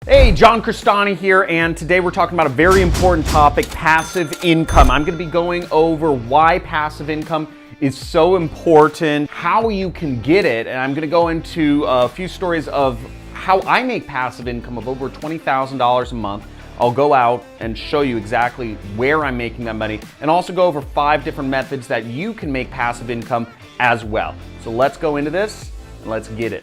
Hey, John Crestani here, and today we're talking about a very important topic, passive income. I'm going to be going over why passive income is so important, how you can get it, and I'm going to go into a few stories of how I make passive income of over $20,000 a month. I'll go out and show you exactly where I'm making that money, and also go over 5 different methods that you can make passive income as well. So let's go into this, and let's get it.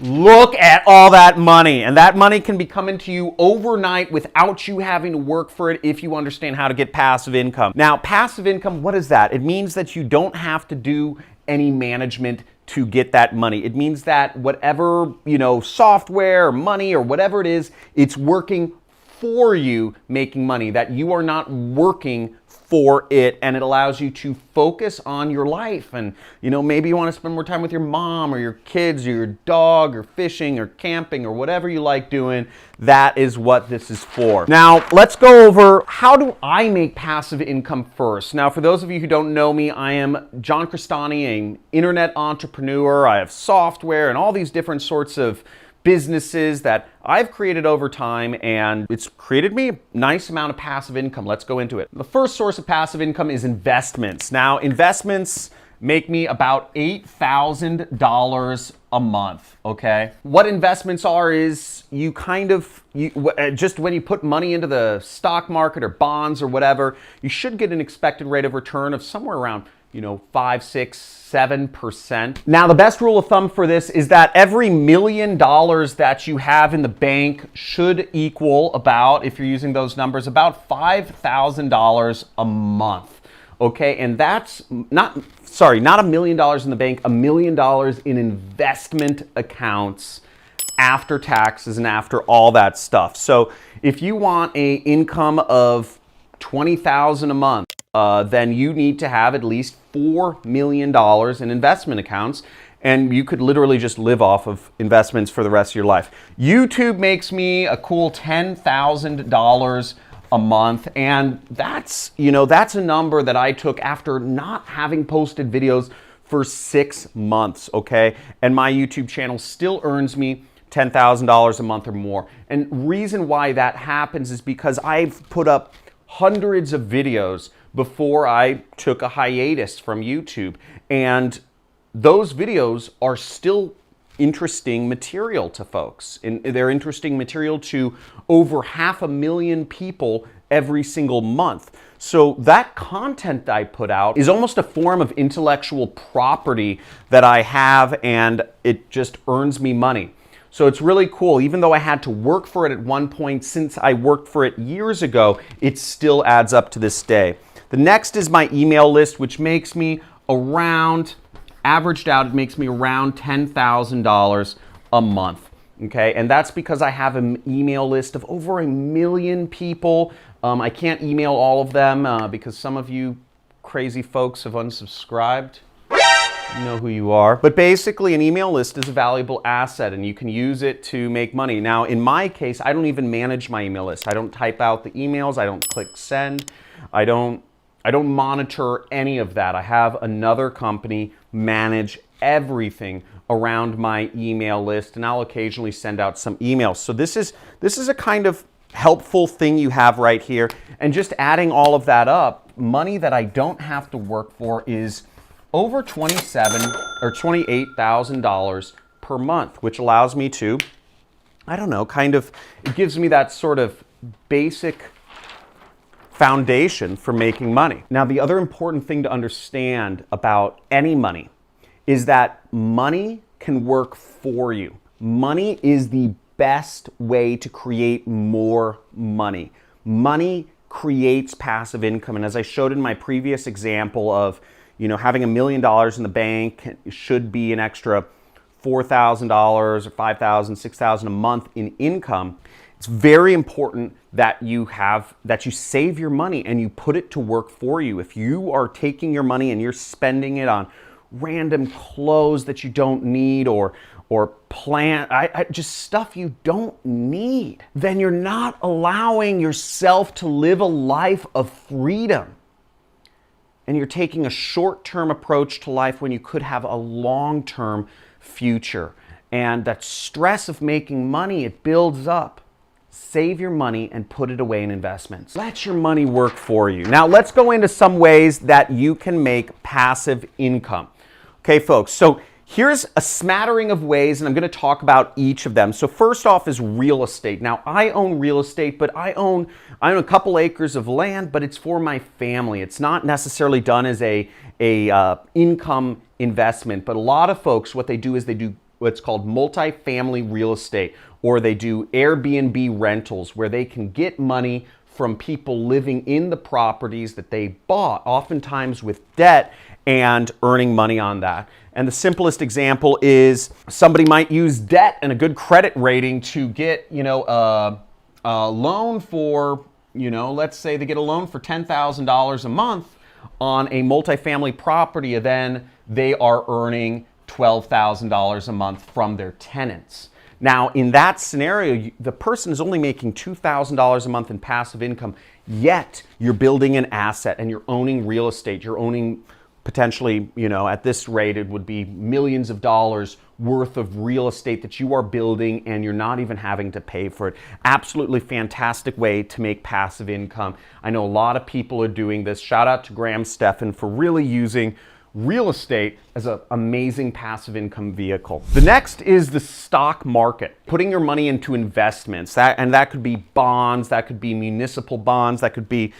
Look at all that money, and that money can be coming to you overnight without you having to work for it if you understand how to get passive income. Now, passive income, what is that? It means that you don't have to do any management to get that money. It means that whatever, software or money or whatever it is, it's working for you making money, that you are not working for it, and it allows you to focus on your life. And maybe you want to spend more time with your mom or your kids or your dog or fishing or camping or whatever you like doing. That is what this is for. Now let's go over, how do I make passive income first? Now, for those of you who don't know me, I am John Crestani, an internet entrepreneur. I have software and all these different sorts of businesses that I've created over time, and it's created me a nice amount of passive income. Let's go into it. The first source of passive income is investments. Now, investments make me about $8,000 a month, okay? What investments are is just when you put money into the stock market or bonds or whatever, you should get an expected rate of return of somewhere around 5, 6, 7%. Now, the best rule of thumb for this is that every $1 million that you have in the bank should equal about, if you're using those numbers, about $5,000 a month. Okay, and that's not $1 million in the bank, $1 million in investment accounts after taxes and after all that stuff. So if you want an income of $20,000 a month, then you need to have at least $4 million in investment accounts, and you could literally just live off of investments for the rest of your life. YouTube makes me a cool $10,000 a month, and that's a number that I took after not having posted videos for 6 months, okay? And my YouTube channel still earns me $10,000 a month or more. And reason why that happens is because I've put up hundreds of videos before I took a hiatus from YouTube. And those videos are still interesting material to folks. And they're interesting material to over 500,000 people every single month. So that content I put out is almost a form of intellectual property that I have, and it just earns me money. So it's really cool. Even though I had to work for it at one point, since I worked for it years ago, it still adds up to this day. The next is my email list, which makes me averaged out, it makes me around $10,000 a month. Okay, and that's because I have an email list of over 1 million people. I can't email all of them because some of you crazy folks have unsubscribed. You know who you are. But basically, an email list is a valuable asset, and you can use it to make money. Now, in my case, I don't even manage my email list. I don't type out the emails. I don't click send. I don't monitor any of that. I have another company manage everything around my email list, and I'll occasionally send out some emails. So this is a kind of helpful thing you have right here. And just adding all of that up, money that I don't have to work for is over $27,000 or $28,000 per month, which allows me to, it gives me that sort of basic foundation for making money. Now, the other important thing to understand about any money is that money can work for you. Money is the best way to create more money. Money creates passive income, and as I showed in my previous example of having $1 million in the bank should be an extra $4,000 or $5,000, $6,000 a month in income. It's very important that you save your money and you put it to work for you. If you are taking your money and you're spending it on random clothes that you don't need or just stuff you don't need, then you're not allowing yourself to live a life of freedom. and you're taking a short-term approach to life when you could have a long-term future. And that stress of making money, it builds up. Save your money and put it away in investments. Let your money work for you. Now let's go into some ways that you can make passive income. Okay, folks, so here's a smattering of ways, and I'm going to talk about each of them. So first off is real estate. Now I own real estate, but I own a couple acres of land, but it's for my family. It's not necessarily done as a income investment, but a lot of folks, what they do is they do what's called multifamily real estate, or they do Airbnb rentals where they can get money from people living in the properties that they bought, oftentimes with debt, and earning money on that. And the simplest example is somebody might use debt and a good credit rating to get, a loan for, let's say they get a loan for $10,000 a month on a multifamily property, and then they are earning $12,000 a month from their tenants. Now, in that scenario, the person is only making $2,000 a month in passive income, yet you're building an asset and you're owning real estate. You're owning potentially, at this rate, it would be millions of dollars worth of real estate that you are building, and you're not even having to pay for it. Absolutely fantastic way to make passive income. I know a lot of people are doing this. Shout out to Graham Stephan for really using real estate as an amazing passive income vehicle. The next is the stock market, putting your money into investments. That could be bonds, that could be municipal bonds, that could be,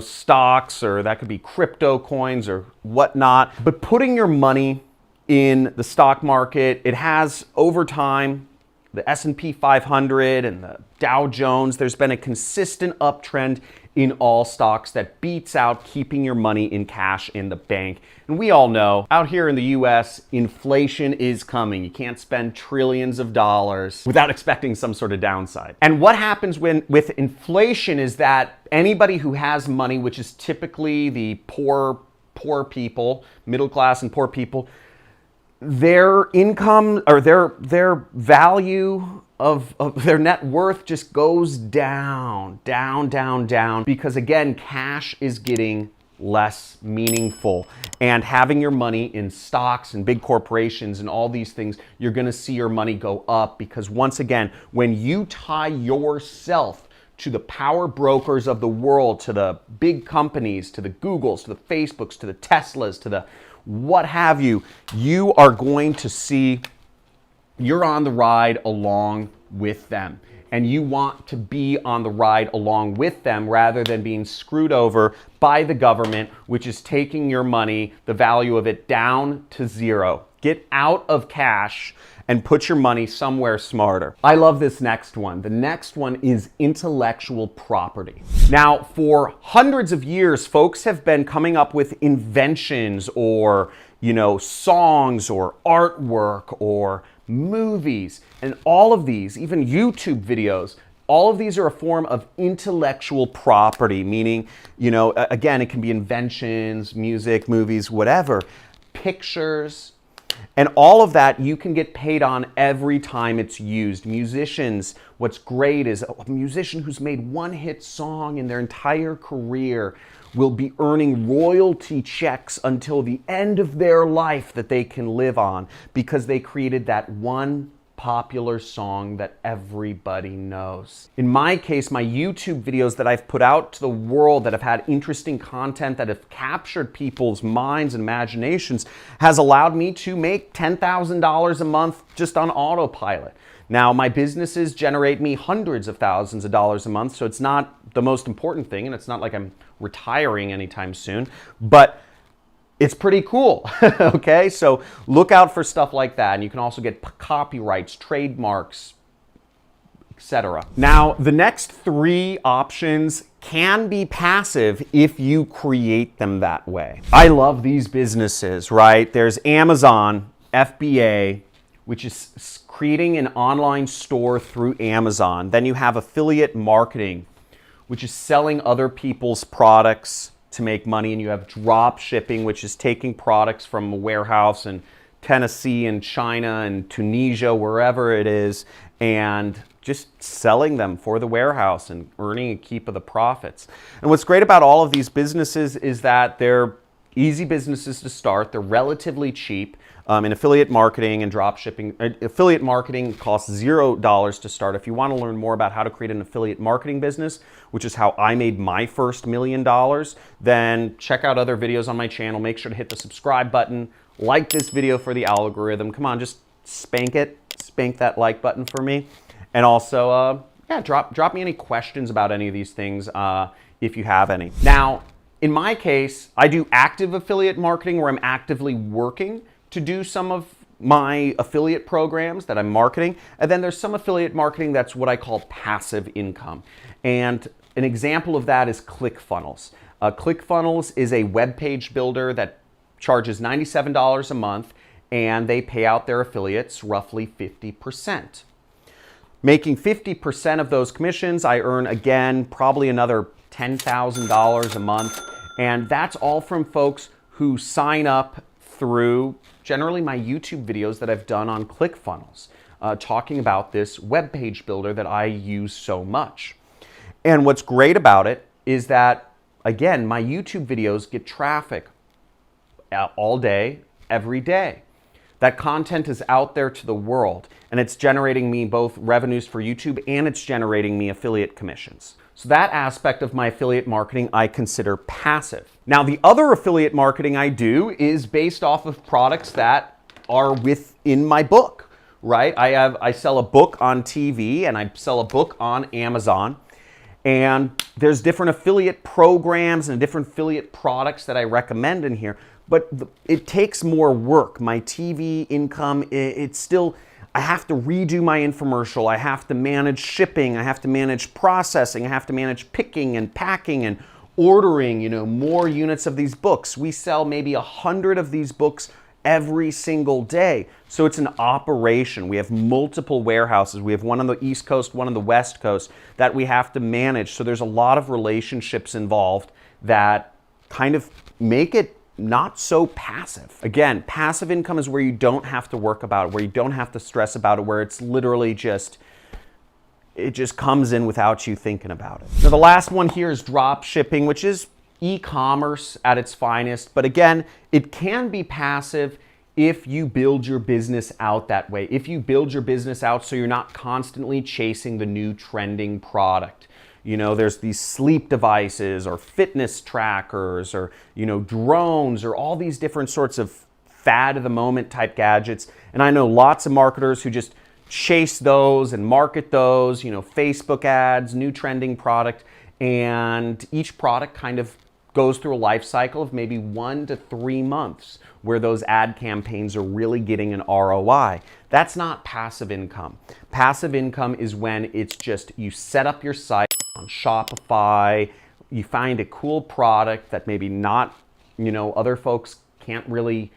stocks, or that could be crypto coins or whatnot. But putting your money in the stock market, it has over time, the S&P 500 and the Dow Jones, there's been a consistent uptrend in all stocks that beats out keeping your money in cash in the bank. And we all know, out here in the US, inflation is coming. You can't spend trillions of dollars without expecting some sort of downside. And what happens with inflation is that anybody who has money, which is typically the poor people, middle class and poor people, their income or their value of their net worth just goes down, because again, cash is getting less meaningful. And having your money in stocks and big corporations and all these things, you're gonna see your money go up, because once again, when you tie yourself to the power brokers of the world, to the big companies, to the Googles, to the Facebooks, to the Teslas, to the what have you, you are going to see you're on the ride along with them. And you want to be on the ride along with them rather than being screwed over by the government, which is taking your money, the value of it, down to zero. Get out of cash and put your money somewhere smarter. I love this next one. The next one is intellectual property. Now, for hundreds of years, folks have been coming up with inventions or, songs or artwork or movies, and all of these, even YouTube videos, all of these are a form of intellectual property, meaning, again, it can be inventions, music, movies, whatever, pictures, and all of that you can get paid on every time it's used. Musicians, what's great is a musician who's made one hit song in their entire career will be earning royalty checks until the end of their life that they can live on, because they created that one popular song that everybody knows. In my case, my YouTube videos that I've put out to the world that have had interesting content that have captured people's minds and imaginations has allowed me to make $10,000 a month just on autopilot. Now, my businesses generate me hundreds of thousands of dollars a month, so it's not the most important thing, and it's not like I'm retiring anytime soon, but it's pretty cool, okay? So look out for stuff like that, and you can also get copyrights, trademarks, etc. Now, the next three options can be passive if you create them that way. I love these businesses, right? There's Amazon, FBA, which is creating an online store through Amazon. Then you have affiliate marketing, which is selling other people's products to make money. And you have drop shipping, which is taking products from a warehouse in Tennessee and China and Tunisia, wherever it is, and just selling them for the warehouse and earning a keep of the profits. And what's great about all of these businesses is that they're easy businesses to start. They're relatively cheap. In affiliate marketing and drop shipping, affiliate marketing costs $0 to start. If you want to learn more about how to create an affiliate marketing business, which is how I made my first $1 million, then check out other videos on my channel. Make sure to hit the subscribe button, like this video for the algorithm. Come on, just spank it, spank that like button for me. And also, yeah, drop me any questions about any of these things if you have any. Now, in my case, I do active affiliate marketing where I'm actively working to do some of my affiliate programs that I'm marketing. And then there's some affiliate marketing that's what I call passive income. And an example of that is ClickFunnels. ClickFunnels is a web page builder that charges $97 a month, and they pay out their affiliates roughly 50%. Making 50% of those commissions, I earn, again, probably another $10,000 a month. And that's all from folks who sign up through generally my YouTube videos that I've done on ClickFunnels, talking about this web page builder that I use so much. And what's great about it is that, again, my YouTube videos get traffic all day, every day. That content is out there to the world, and it's generating me both revenues for YouTube and it's generating me affiliate commissions. So that aspect of my affiliate marketing I consider passive. Now, the other affiliate marketing I do is based off of products that are within my book, right? I sell a book on TV and I sell a book on Amazon. And there's different affiliate programs and different affiliate products that I recommend in here, but it takes more work. My TV income, it's still, I have to redo my infomercial. I have to manage shipping. I have to manage processing. I have to manage picking and packing and ordering, more units of these books. We sell maybe 100 of these books every single day. So it's an operation. We have multiple warehouses. We have one on the East Coast, one on the West Coast that we have to manage. So there's a lot of relationships involved that kind of make it not so passive. Again, passive income is where you don't have to work about it, where you don't have to stress about it, where it's literally it just comes in without you thinking about it. Now, the last one here is drop shipping, which is e-commerce at its finest. But again, it can be passive if you build your business out that way. If you build your business out so you're not constantly chasing the new trending product. There's these sleep devices or fitness trackers or, drones or all these different sorts of fad of the moment type gadgets. And I know lots of marketers who just chase those and market those, Facebook ads, new trending product. And each product kind of goes through a life cycle of maybe 1 to 3 months where those ad campaigns are really getting an ROI. That's not passive income. Passive income is when it's just you set up your site on Shopify, you find a cool product that maybe not, other folks can't really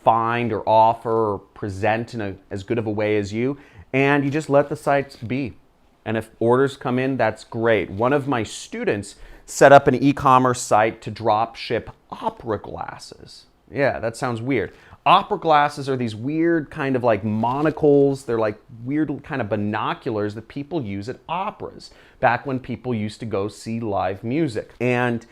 find or offer or present in as good of a way as you, and you just let the sites be. And if orders come in, that's great. One of my students set up an e-commerce site to drop ship opera glasses. Yeah, that sounds weird. Opera glasses are these weird kind of like monocles. They're like weird kind of binoculars that people use at operas back when people used to go see live music. And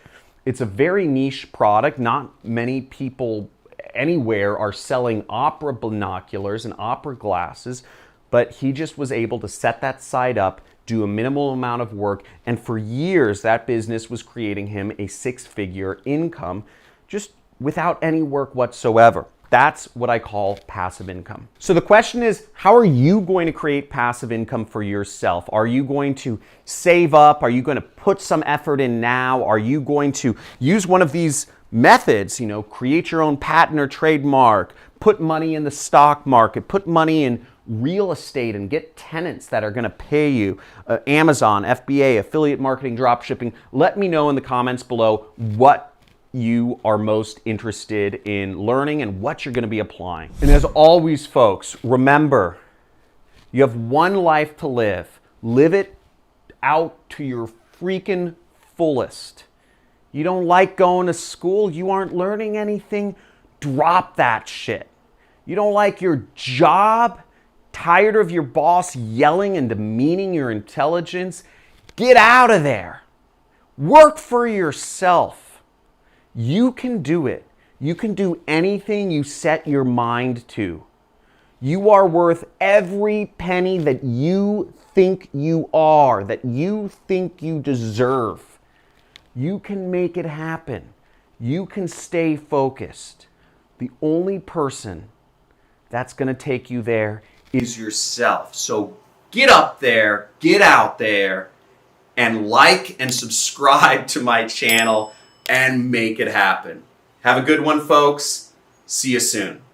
it's a very niche product. Not many people anywhere are selling opera binoculars and opera glasses, but he just was able to set that site up, do a minimal amount of work, and for years that business was creating him a 6-figure income just without any work whatsoever. That's what I call passive income. So the question is, how are you going to create passive income for yourself? Are you going to save up? Are you going to put some effort in now? Are you going to use one of these methods, create your own patent or trademark, put money in the stock market, put money in real estate and get tenants that are going to pay you, Amazon, FBA, affiliate marketing, drop shipping? Let me know in the comments below what you are most interested in learning and what you're going to be applying. And as always, folks, remember, you have one life to live. Live it out to your freaking fullest. You don't like going to school? You aren't learning anything? Drop that shit. You don't like your job? Tired of your boss yelling and demeaning your intelligence? Get out of there. Work for yourself. You can do it. You can do anything you set your mind to. You are worth every penny that you think you are, that you think you deserve. You can make it happen. You can stay focused. The only person that's going to take you there is yourself. So get up there, get out there, and like and subscribe to my channel and make it happen. Have a good one, folks. See you soon.